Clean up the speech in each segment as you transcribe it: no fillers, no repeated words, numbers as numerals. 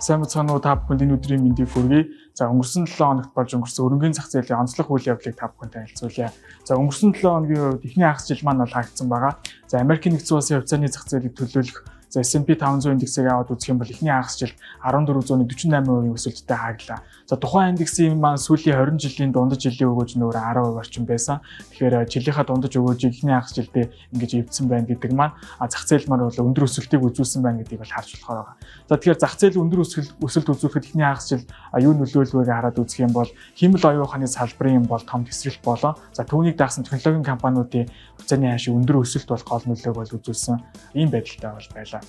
Сайн мэцхан уу та бүхэнд энэ өдрийн мэндийг хүргэе. За өнгөрсөн 7 хоногт болж өнгөрсөн өргөнгийн зах зээлийн онцлог үйл явдлыг та бүхэнтэй танилцуулъя. За өнгөрсөн 7 хоногийн хувьд эхний хагас жил маань бол хаагдсан байгаа. За Америкийн нэгдсэн улсын хувьцааны зах зээлийг төлөөлөх S&P 500 индексийг аваад үзэх юм бол эхний хагас жил 14.48% өсөлттэй хааглаа. За тухайн индексийн маань сүүлийн 20 жилийн дундаж жилийн өгөөж нь өөр 10% орчим байсан. Тэгэхээр жилийнхаа дундаж өгөөжийг эхний хагас жилдээ ингэж эвдсэн байна гэдэг маань зах зээл маань бол өндөр өсөлтийг үзүүлсэн байна гэдгийг бол харж болохоор байгаа. За тэгэхээр зах зээл өндөр өсөлт үзүүлэхэд эхний хагас жил юу нөлөөлвэгийг хараад үзэх юм бол хэмэл оюун ухааны салбарын бол том тесрэлт болоо. За түүнийг даасан технологийн компаниудын хувьцааны ханшийн өндөр өсөлт бол гол нөлөөг бол үзүүлсэн ийм байдалтай бол байлаа.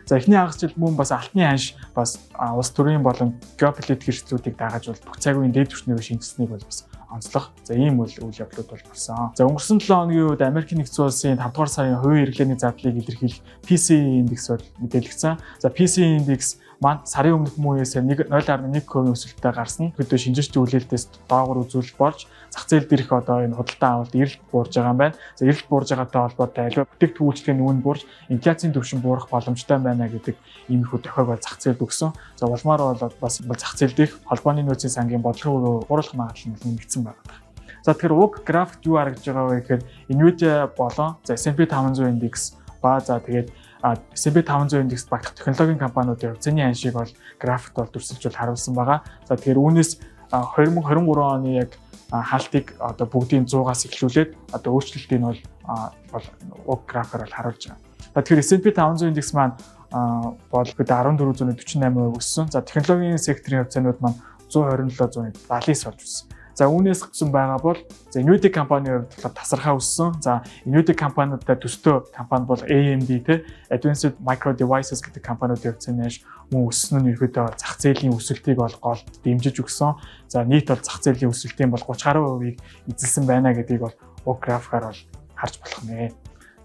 За эхний хагас жил мөн бас алтны ханш бас улс төрийн болон геополитик хэрэгслүүдийг дагаж бол бүх цаг үеийн дээд түвшнийг шинжилсэнийг бол бас онцлох. За ийм үйл явдлууд бол болсон. За өнгөрсөн 7 хоногийн үед Америкийн нэгдсэн улсын 5 дугаар сарын хувийн хэрэглээний зардлыг илэрхийлэх PCE индекс бол мэдээлэгдсэн. За PCE индекс маань сарын өмнөх мууяас 0.1% өсөлттэй гарсан. Хөдөө шинжирчдийн хүлээлтээс доогуур үзүүлэлт болж зах зээл дээрх одоо энэ худалдаа авалт эрэлт буурж байгаа юм байна. За эрэлт буурж байгаатай холбоотой аливаа бүтээгдэхүүнчлэгийн үн буурж инфляцийн түвшин буурах боломжтой байна гэдэг иймэрхүү тохиог бол зах зээлд өгсөн. За улмаар бол бас зах зээл дээрх холбооны нөөцийн сангийн бодлогын хуралдах магадлал нь нэмэгдсэн байна. За тэгэхээр уг графикт юу харагдж байгаа вэ гэхээр Nvidia болон S&P 500 индекс ба за тэгээд S&P 500 индекс багтах технологийн компаниудын хувьцааны ханшийг бол графикт бол дүрсэлж харуулсан байгаа. За тэгэхээр үүнээс 2023 оны яг хаалтыг одоо бүгдийн 100-аас эхлүүлээд одоо өөрчлөлтийг бол уг графикаар бол харуулж байгаа. За тэгэхээр S&P 500 индекс маань бол 14.48% өссөн. За технологийн секторын хувьцаанууд маань 127.79 болж өссөн. За үүнээс гүсэн байгаа бол Nvidia компанийн хувьд тасархаа өссөн. За Nvidia компаниудтай төстэй компани бол AMD те Advanced Micro Devices гэдэг компаниудын хувьцааны ханш мөн өссөн нь ерөөдөө зах зээлийн өсөлтийг бол гол дэмжиж өгсөн. За нийт бол зах зээлийн өсөлтийн бол 30% эзэлсэн байна гэдгийг бол уг графикаар бол харж болох нэ.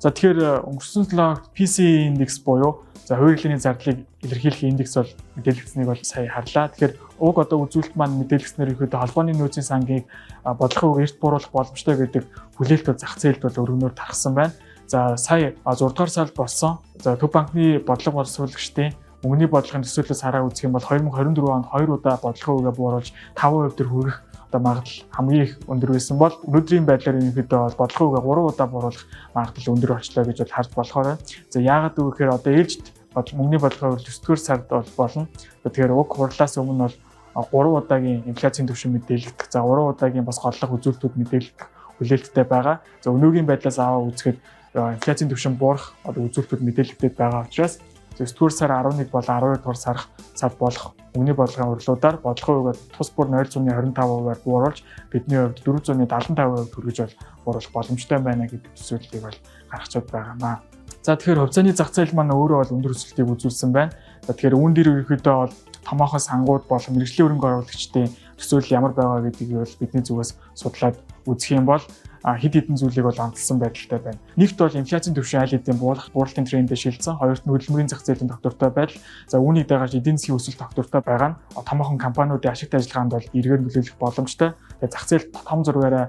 За тэгэхээр өнгөрсөн 7 хоногт PCE индекс буюу за хувийн хэрэглээний зардлыг илэрхийлэх индекс бол мэдээлэгдсэнийг бол сая харлаа. Тэгэхээр уг одоо үзүүлэлт маань мэдээлэгдснээр ихэд холбооны нөөцийн сангийг бодлогын эрт бууруулах боломжтой гэдэг хүлээлт бол зах зээлд бол өргөнөөр тархсан байна. За сая 6 дугаар сард болсон. За Төв банкны бодлого боловсруулагчдын мөнгөний бодлогын төсөөллөөс хараа үзэх юм бол 2024 онд 2 удаа бодлогын үгээ бууруулж 5% төр хүрэх магадлал хамгийн их өндөр байсан бол өнөөдрийн байдлаар ерөнхийдөө бодлогын үгээ 3 удаа бууруулах магадлал өндөр болчлоо гэж бол харж болохоор байна. За яагаад вэ гэхээр одоо ээлжид мөнгөний бодлогын үйл 9-р сард болно. Тэгэхээр уг хурлаас өмнө бол 3 удаагийн инфляцийн түвшин мэдээлэгдэх, за 3 удаагийн бас голлох үзүүлэлтүүд мэдээлэгдэх хүлээлттэй байгаа. За өнөөгийн байдлаас аваа үзэхэд инфляцийн түвшин буурах үзүүлэлтүүд мэдээлэгдээд байгаа учраас 9-р сар 11 бол 12 дугаар сард болох мөнгөний бодлогын урлуудаар бодлогын үгээ тус бүр 0.25%-аар бууруулж бидний хувьд 475% хүргэж бол бууруулах боломжтой байна гэдэг төсөөллийг бол гаргачаад байгаамаа. За тэгэхээр хувьцааны зах зээл маань өөрөө бол өндөр өсөлтийг үзүүлсэн байна. За тэгэхээр үүн дээр ерөнхийдөө бол томоохон сангууд болон мэргэжлийн хөрөнгө оруулагчдын төсөөлөл ямар байгаа гэдгийг бол бидний зүгээс судлаад үзэх юм бол хэд хэдэн зүйлийг бол онцлсан байдалтай байна. Нэгт бол инфляцийн түвшин аль хэдийн бууралтын трендээ шилжсэн. Хоёрт нь хөдөлмөрийн зах зээлийн доктортой байдал. За үүнийг дагаж эдийн засгийн өсөлт доктортой байгаа нь томоохон компаниудын ашигтай ажиллагаанд бол эргээр нөлөөлөх боломжтой. Тэгээ зах зээл том зургаараа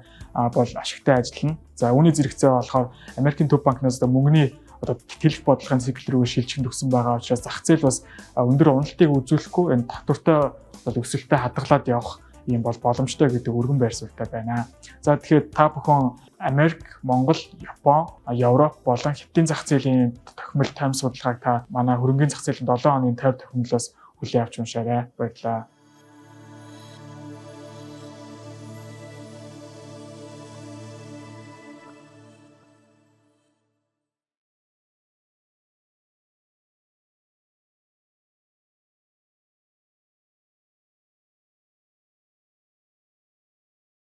бол ашигтай ажиллана. За үүний зэрэгцээ болохоор Америкийн төв банкнаас мөнгөний одоо тэтгэлэг бодлогын цикл рүү шилжихэд өгсөн байгаа учраас зах зээл бас өндөр уналтыг үзүүлэхгүй энэ доктортой бол өсөлтөд хадгалаад явах ийм бол боломжтой гэдэг өргөн байр суурьтай байна. За тэгэхээр та бүхэн Америк, Монгол, Япон, Европ болон Хятадын зах зээлийн тохимол тайм судалгааг та манай хөрөнгөний зах зээлийн 7 хоногийн тойр тохимолоос хүлээн авч уншаарай. Баярлалаа.